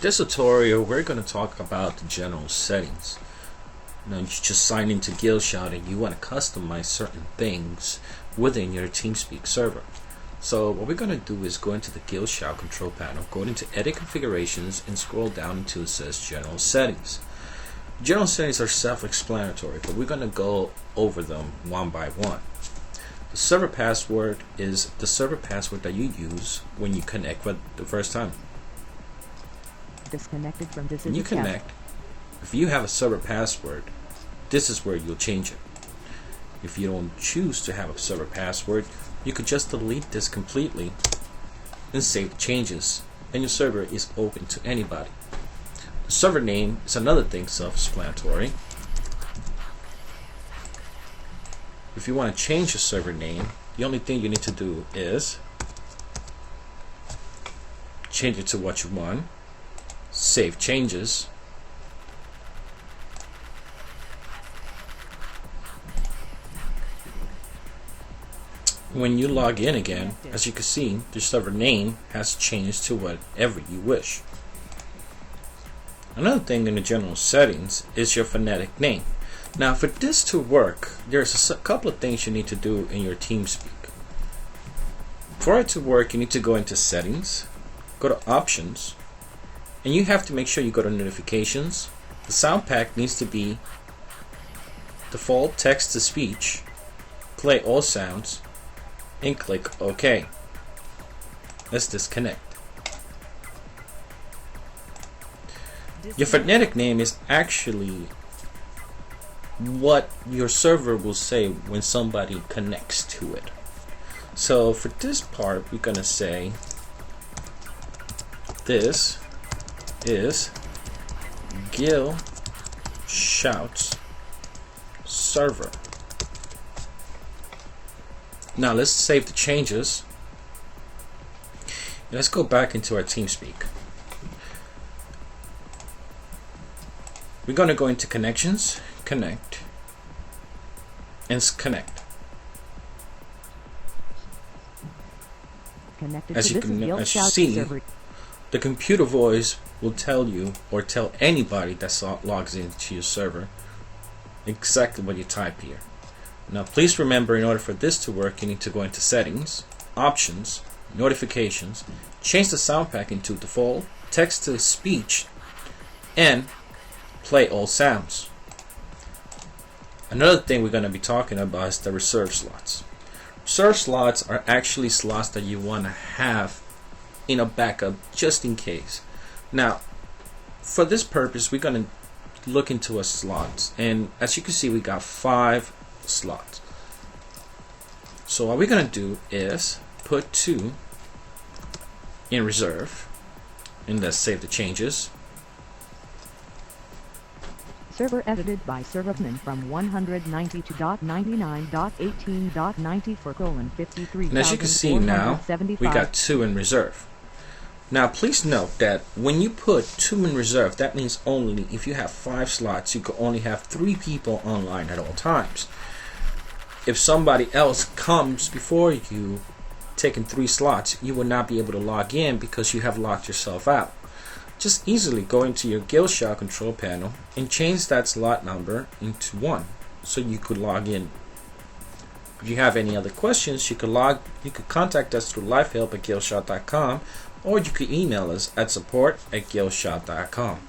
this tutorial, we're going to talk about the general settings. Now, you just sign into Guildshot and you want to customize certain things within your TeamSpeak server. So what we're going to do is go into the Guildshot control panel, go into Edit Configurations, and scroll down until it says General Settings. General settings are self-explanatory, but we're going to go over them one by one. The server password is the server password that you use when you connect for the first time. Disconnected from this. When you connect, if you have a server password, this is where you'll change it. If you don't choose to have a server password, you could just delete this completely and save the changes, and your server is open to anybody. The server name is another thing self-explanatory. If you want to change your server name, the only thing you need to do is change it to what you want, save changes, when you log in again, as you can see, the server name has changed to whatever you wish. Another thing in the general settings is your phonetic name. Now, for this to work, there's a couple of things you need to do in your TeamSpeak. For it to work, you need to go into Settings, go to Options, and you have to make sure you go to Notifications. The sound pack needs to be default text to speech, play all sounds, and click OK. Let's disconnect. Your phonetic name is actually what your server will say when somebody connects to it. So for this part, we're going to say this is Guildshot's server. Now let's save the changes. Let's go back into our TeamSpeak. We're going to go into Connections, Connect, and Connect. As you see, the computer voice will tell you or tell anybody that logs into your server exactly what you type here. Now please remember, in order for this to work, you need to go into Settings, Options, Notifications, change the sound pack into default, text to speech, and play all sounds. Another thing we're going to be talking about is the reserve slots. Reserve slots are actually slots that you want to have in a backup just in case. Now, for this purpose, we're going to look into a slots, and as you can see, we got 5 slots. So what we're going to do is put 2 in reserve, and let's save the changes. Server edited by serverman from 192.99.18.94:53. And as you can see now, we got 2 in reserve. Now please note that when you put 2 in reserve, that means only if you have 5 slots, you can only have 3 people online at all times. If somebody else comes before you, taking 3 slots, you will not be able to log in because you have locked yourself out. Just easily go into your Guildshot control panel and change that slot number into 1 so you could log in. If you have any other questions, you could contact us through livehelp@guildshot.com, or you could email us at support@guildshot.com.